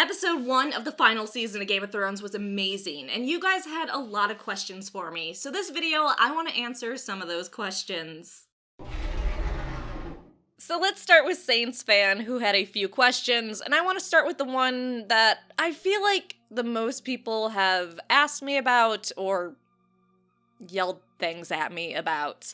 Episode 1 of the final season of Game of Thrones was amazing, and you guys had a lot of questions for me, so this video, I want to answer some of those questions. So let's start with Saints Fan, who had a few questions, and I want to start with the one that I feel like the most people have asked me about, or yelled things at me about.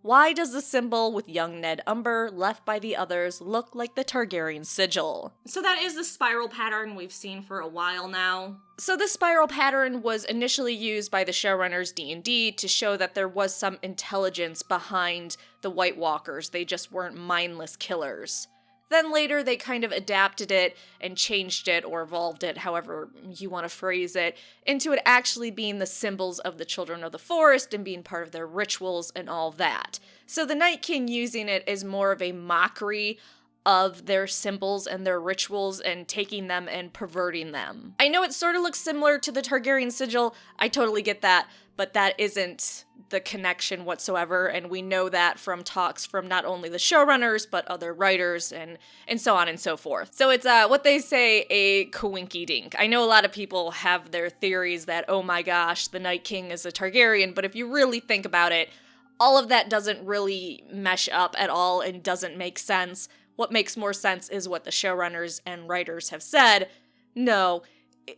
Why does the symbol with young Ned Umber left by the others look like the Targaryen sigil? So that is the spiral pattern we've seen for a while now. So this spiral pattern was initially used by the showrunners D&D to show that there was some intelligence behind the White Walkers, they just weren't mindless killers. Then later they kind of adapted it and changed it or evolved it, however you want to phrase it, into it actually being the symbols of the Children of the Forest and being part of their rituals and all that. So the Night King using it is more of a mockery of their symbols and their rituals and taking them and perverting them. I know it sort of looks similar to the Targaryen sigil, I totally get that, but that isn't the connection whatsoever, and we know that from talks from not only the showrunners, but other writers, and so on and so forth. So it's, what they say, a coinky-dink. I know a lot of people have their theories that, oh my gosh, the Night King is a Targaryen, but if you really think about it, all of that doesn't really mesh up at all and doesn't make sense. What makes more sense is what the showrunners and writers have said. No,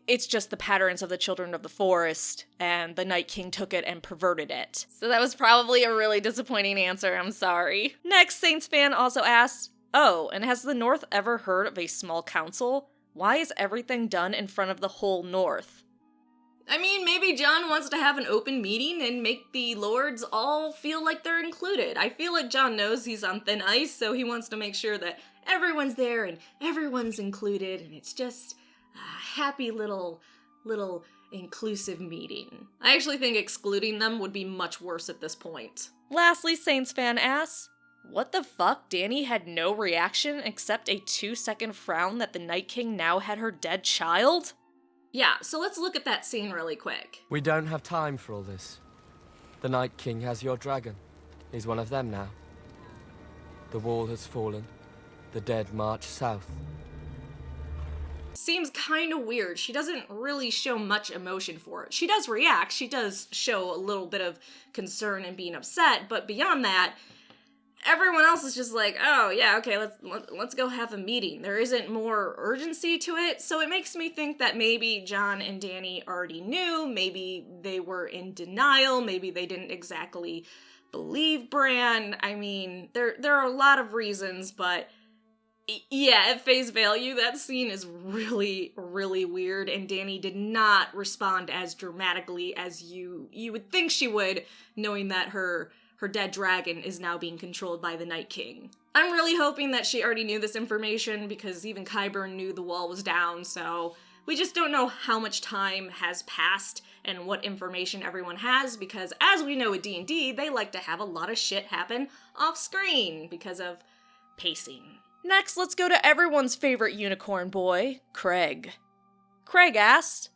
it's just the patterns of the Children of the Forest, and the Night King took it and perverted it. So that was probably a really disappointing answer, I'm sorry. Next, Saints Fan also asks, oh, and has the North ever heard of a small council? Why is everything done in front of the whole North? I mean, maybe Jon wants to have an open meeting and make the lords all feel like they're included. I feel like Jon knows he's on thin ice, so he wants to make sure that everyone's there and everyone's included, and it's just a happy little inclusive meeting. I actually think excluding them would be much worse at this point. Lastly, Saints Fan asks, what the fuck? Dany had no reaction except a 2-second frown that the Night King now had her dead child? Yeah, so let's look at that scene really quick. We don't have time for all this. The Night King has your dragon. He's one of them now. The wall has fallen. The dead march south. Seems kind of weird. She doesn't really show much emotion for it. She does react, she does show a little bit of concern and being upset, but beyond that, everyone else is just like, oh yeah, okay, let's go have a meeting. There isn't more urgency to it, so it makes me think that maybe Jon and Dany already knew, maybe they were in denial, maybe they didn't exactly believe Bran. I mean, there are a lot of reasons, but yeah, at face value, that scene is really, really weird, and Dany did not respond as dramatically as you would think she would, knowing that her dead dragon is now being controlled by the Night King. I'm really hoping that she already knew this information, because even Qyburn knew the wall was down, so we just don't know how much time has passed and what information everyone has, because as we know with D&D, they like to have a lot of shit happen off-screen because of pacing. Next, let's go to everyone's favorite unicorn boy, Craig. Craig asked,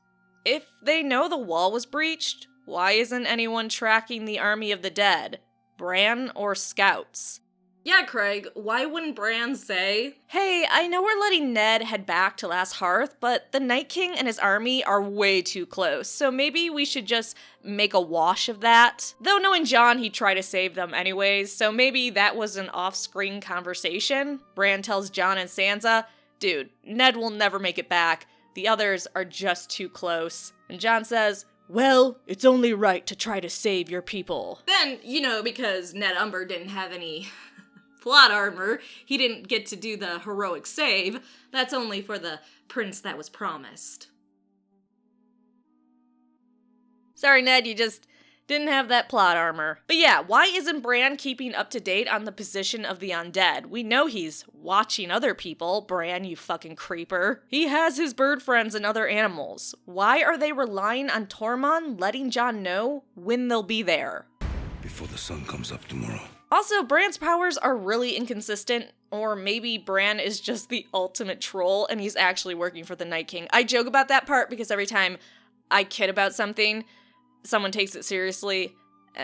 if they know the wall was breached, why isn't anyone tracking the army of the dead? Bran or scouts? Yeah, Craig, why wouldn't Bran say, hey, I know we're letting Ned head back to Last Hearth, but the Night King and his army are way too close, so maybe we should just make a wash of that? Though knowing Jon, he'd try to save them anyways, so maybe that was an off-screen conversation. Bran tells Jon and Sansa, dude, Ned will never make it back. The others are just too close. And Jon says, well, it's only right to try to save your people. Then, you know, because Ned Umber didn't have any plot armor, he didn't get to do the heroic save. That's only for the prince that was promised. Sorry, Ned, you just didn't have that plot armor. But yeah, why isn't Bran keeping up to date on the position of the undead? We know he's watching other people. Bran, you fucking creeper. He has his bird friends and other animals. Why are they relying on Tormund letting Jon know when they'll be there? Before the sun comes up tomorrow. Also, Bran's powers are really inconsistent, or maybe Bran is just the ultimate troll and he's actually working for the Night King. I joke about that part because every time I kid about something, someone takes it seriously,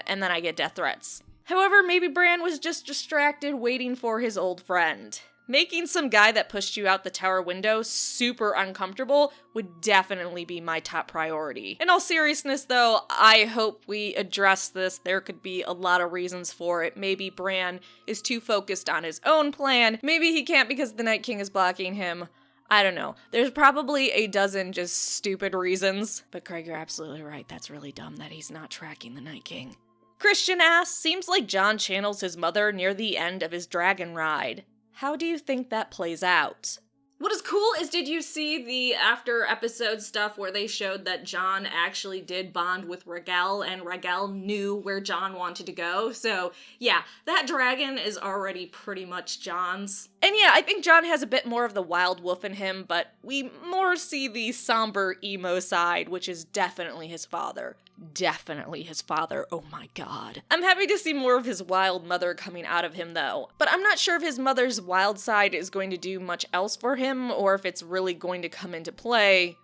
and then I get death threats. However, maybe Bran was just distracted waiting for his old friend. Making some guy that pushed you out the tower window super uncomfortable would definitely be my top priority. In all seriousness though, I hope we address this. There could be a lot of reasons for it. Maybe Bran is too focused on his own plan. Maybe he can't because the Night King is blocking him. I don't know. There's probably a dozen just stupid reasons. But Craig, you're absolutely right. That's really dumb that he's not tracking the Night King. Christian asks, seems like Jon channels his mother near the end of his dragon ride. How do you think that plays out? What is cool is, did you see the after episode stuff where they showed that Jon actually did bond with Rhaegal and Rhaegal knew where Jon wanted to go? So yeah, that dragon is already pretty much Jon's. And yeah, I think Jon has a bit more of the wild wolf in him, but we more see the somber emo side, which is definitely his father. Definitely his father, oh my god. I'm happy to see more of his wild mother coming out of him though, but I'm not sure if his mother's wild side is going to do much else for him, or if it's really going to come into play,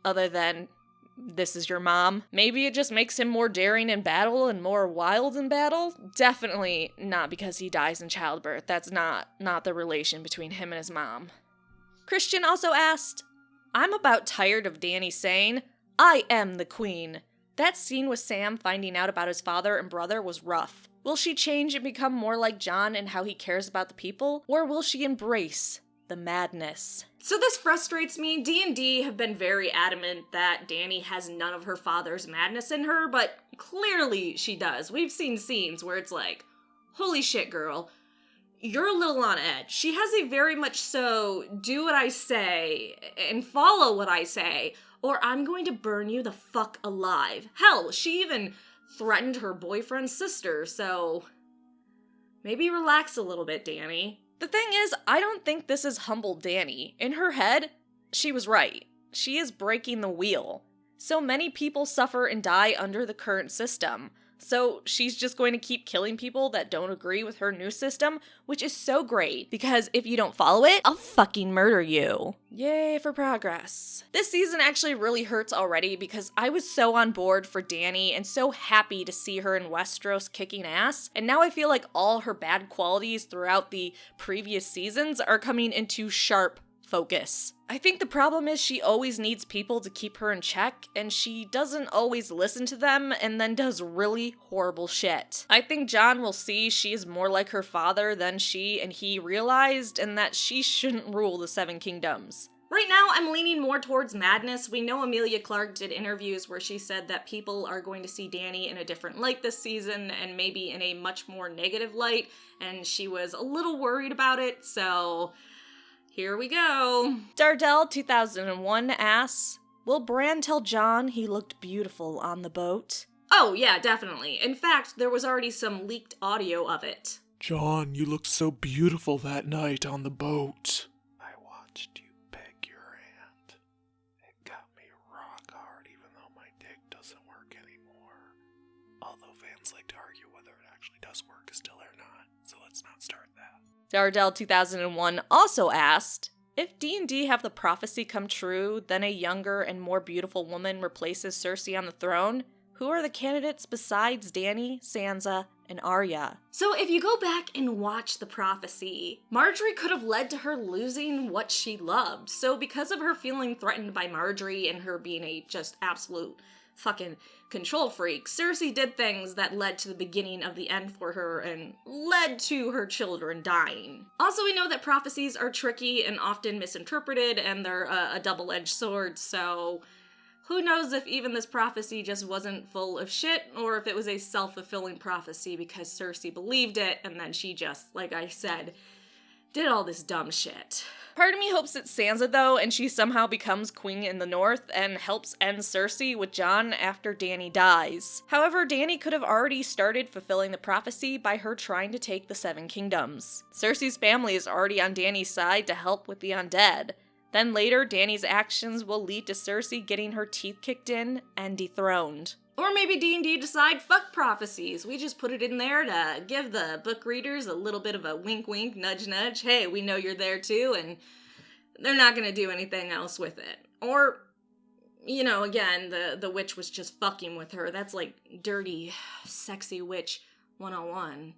other than, this is your mom. Maybe it just makes him more daring in battle and more wild in battle. Definitely not because he dies in childbirth. That's not the relation between him and his mom. Christian also asked, I'm about tired of Dany saying, I am the queen. That scene with Sam finding out about his father and brother was rough. Will she change and become more like Jon in how he cares about the people? Or will she embrace the madness? So this frustrates me. D&D have been very adamant that Dany has none of her father's madness in her, but clearly she does. We've seen scenes where it's like, holy shit, girl, you're a little on edge. She has a very much so, do what I say and follow what I say, or I'm going to burn you the fuck alive. Hell, she even threatened her boyfriend's sister, so maybe relax a little bit, Dany. The thing is, I don't think this is humble Dany. In her head, she was right. She is breaking the wheel. So many people suffer and die under the current system. So she's just going to keep killing people that don't agree with her new system, which is so great, because if you don't follow it, I'll fucking murder you. Yay for progress. This season actually really hurts already because I was so on board for Dany and so happy to see her in Westeros kicking ass, and now I feel like all her bad qualities throughout the previous seasons are coming into sharp focus. I think the problem is she always needs people to keep her in check, and she doesn't always listen to them and then does really horrible shit. I think Jon will see she is more like her father than she and he realized, and that she shouldn't rule the Seven Kingdoms. Right now, I'm leaning more towards madness. We know Emilia Clarke did interviews where she said that people are going to see Dany in a different light this season, and maybe in a much more negative light, and she was a little worried about it, so here we go. Dardell 2001 asks, will Bran tell Jon he looked beautiful on the boat? Oh yeah, definitely. In fact, there was already some leaked audio of it. Jon, you looked so beautiful that night on the boat. I watched you peg your hand. It got me rock hard even though my dick doesn't work anymore. Although fans like to argue whether it actually does work still or not, so let's not start that. Dardell 2001 also asked, if D&D have the prophecy come true, then a younger and more beautiful woman replaces Cersei on the throne, who are the candidates besides Dany, Sansa, and Arya? So if you go back and watch the prophecy, Marjorie could have led to her losing what she loved. So because of her feeling threatened by Marjorie and her being a just absolute fucking control freak, Cersei did things that led to the beginning of the end for her and led to her children dying. Also, we know that prophecies are tricky and often misinterpreted, and they're a double-edged sword, so who knows if even this prophecy just wasn't full of shit, or if it was a self-fulfilling prophecy because Cersei believed it, and then she just, like I said, did all this dumb shit. Part of me hopes it's Sansa though, and she somehow becomes queen in the north and helps end Cersei with Jon after Dany dies. However, Dany could have already started fulfilling the prophecy by her trying to take the Seven Kingdoms. Cersei's family is already on Dany's side to help with the undead. Then later, Dany's actions will lead to Cersei getting her teeth kicked in and dethroned. Or maybe D&D decide, fuck prophecies. We just put it in there to give the book readers a little bit of a wink wink, nudge nudge. Hey, we know you're there too, and they're not gonna do anything else with it. Or, you know, again, the witch was just fucking with her. That's like dirty, sexy witch 101.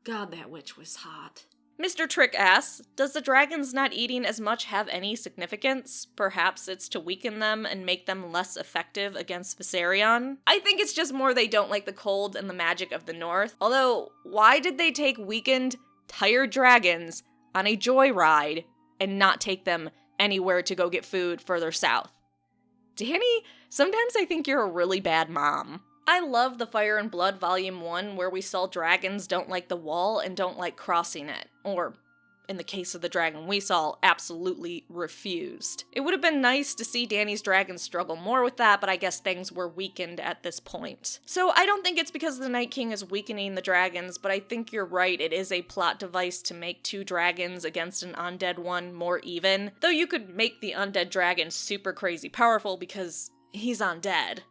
God, that witch was hot. Mr. Trick asks, does the dragons not eating as much have any significance? Perhaps it's to weaken them and make them less effective against Viserion? I think it's just more they don't like the cold and the magic of the north. Although, why did they take weakened, tired dragons on a joyride and not take them anywhere to go get food further south? Danny, sometimes I think you're a really bad mom. I love the Fire and Blood Volume 1 where we saw dragons don't like the wall and don't like crossing it. Or, in the case of the dragon we saw, absolutely refused. It would have been nice to see Danny's dragon struggle more with that, but I guess things were weakened at this point. So I don't think it's because the Night King is weakening the dragons, but I think you're right, it is a plot device to make two dragons against an undead one more even. Though you could make the undead dragon super crazy powerful because he's undead.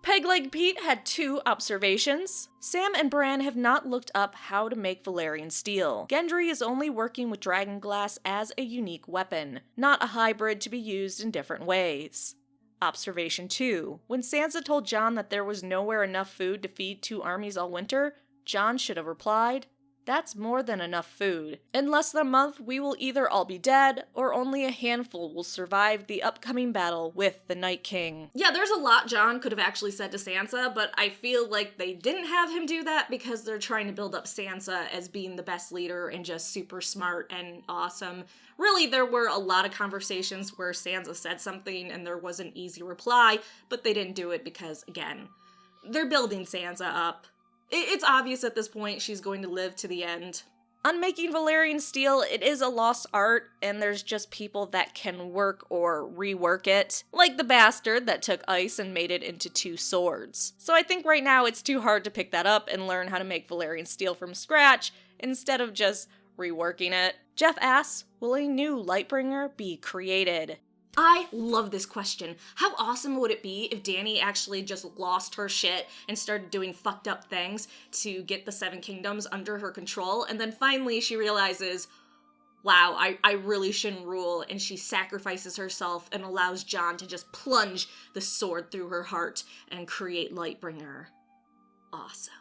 PEGLEG Pete had 2 observations. Sam and Bran have not looked up how to make Valyrian steel. Gendry is only working with dragon glass as a unique weapon, not a hybrid to be used in different ways. Observation 2. When Sansa told Jon that there was nowhere enough food to feed 2 armies all winter, Jon should have replied, "That's more than enough food. In less than a month, we will either all be dead, or only a handful will survive the upcoming battle with the Night King." Yeah, there's a lot Jon could have actually said to Sansa, but I feel like they didn't have him do that because they're trying to build up Sansa as being the best leader and just super smart and awesome. Really, there were a lot of conversations where Sansa said something and there was an easy reply, but they didn't do it because, again, they're building Sansa up. It's obvious at this point she's going to live to the end. On making Valyrian steel, it is a lost art, and there's just people that can work or rework it. Like the bastard that took ice and made it into 2 swords. So I think right now it's too hard to pick that up and learn how to make Valyrian steel from scratch, instead of just reworking it. Jeff asks, will a new Lightbringer be created? I love this question. How awesome would it be if Dany actually just lost her shit and started doing fucked up things to get the 7 kingdoms under her control, and then finally she realizes, wow, I really shouldn't rule, and she sacrifices herself and allows Jon to just plunge the sword through her heart and create Lightbringer. Awesome.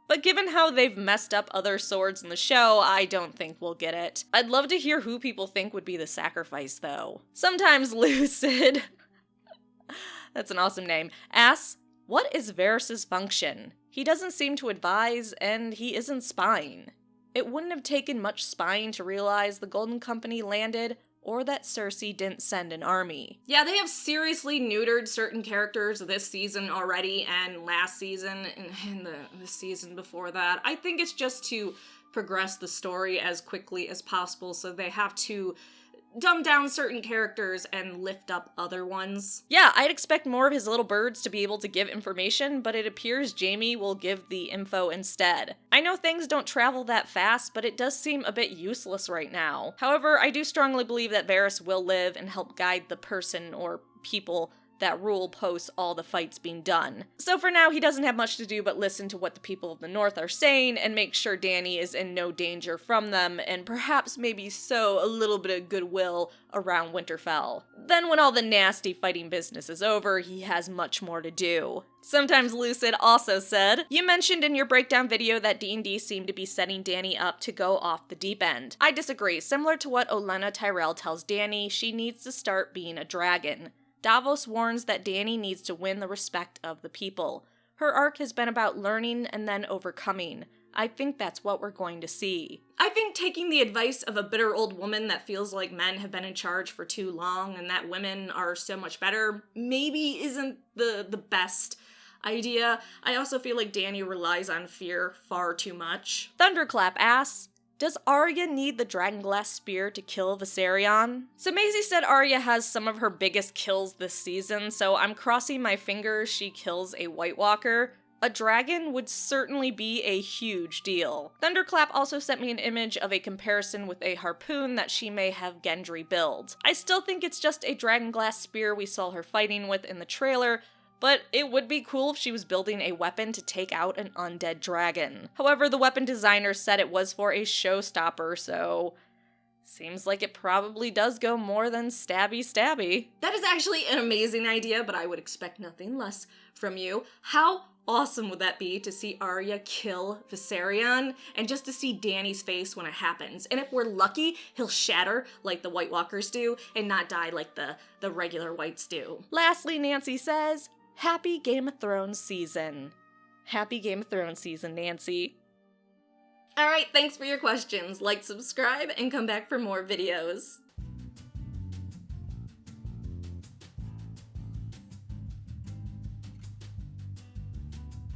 But given how they've messed up other swords in the show, I don't think we'll get it. I'd love to hear who people think would be the sacrifice, though. Sometimes Lucid, that's an awesome name, asks, what is Varys' function? He doesn't seem to advise, and he isn't spying. It wouldn't have taken much spying to realize the Golden Company landed, or that Cersei didn't send an army. Yeah, they have seriously neutered certain characters this season already, and last season, and the season before that. I think it's just to progress the story as quickly as possible, so they have to dumb down certain characters and lift up other ones. Yeah, I'd expect more of his little birds to be able to give information, but it appears Jaime will give the info instead. I know things don't travel that fast, but it does seem a bit useless right now. However, I do strongly believe that Varys will live and help guide the person or people that rule post all the fights being done. So for now, he doesn't have much to do but listen to what the people of the North are saying and make sure Dany is in no danger from them, and perhaps maybe sow a little bit of goodwill around Winterfell. Then when all the nasty fighting business is over, he has much more to do. Sometimes Lucid also said, you mentioned in your breakdown video that D&D seemed to be setting Dany up to go off the deep end. I disagree. Similar to what Olenna Tyrell tells Dany, she needs to start being a dragon. Davos warns that Dany needs to win the respect of the people. Her arc has been about learning and then overcoming. I think that's what we're going to see. I think taking the advice of a bitter old woman that feels like men have been in charge for too long and that women are so much better maybe isn't the best idea. I also feel like Dany relies on fear far too much. Thunderclap asks, does Arya need the Dragonglass Spear to kill Viserion? So Maisie said Arya has some of her biggest kills this season, so I'm crossing my fingers she kills a White Walker. A dragon would certainly be a huge deal. Thunderclap also sent me an image of a comparison with a harpoon that she may have Gendry build. I still think it's just a Dragonglass Spear we saw her fighting with in the trailer, but it would be cool if she was building a weapon to take out an undead dragon. However, the weapon designer said it was for a showstopper, so seems like it probably does go more than stabby stabby. That is actually an amazing idea, but I would expect nothing less from you. How awesome would that be to see Arya kill Viserion, and just to see Dany's face when it happens. And if we're lucky, he'll shatter like the White Walkers do, and not die like the regular Whites do. Lastly, Nancy says, happy Game of Thrones season. Happy Game of Thrones season, Nancy. Alright, thanks for your questions. Like, subscribe, and come back for more videos.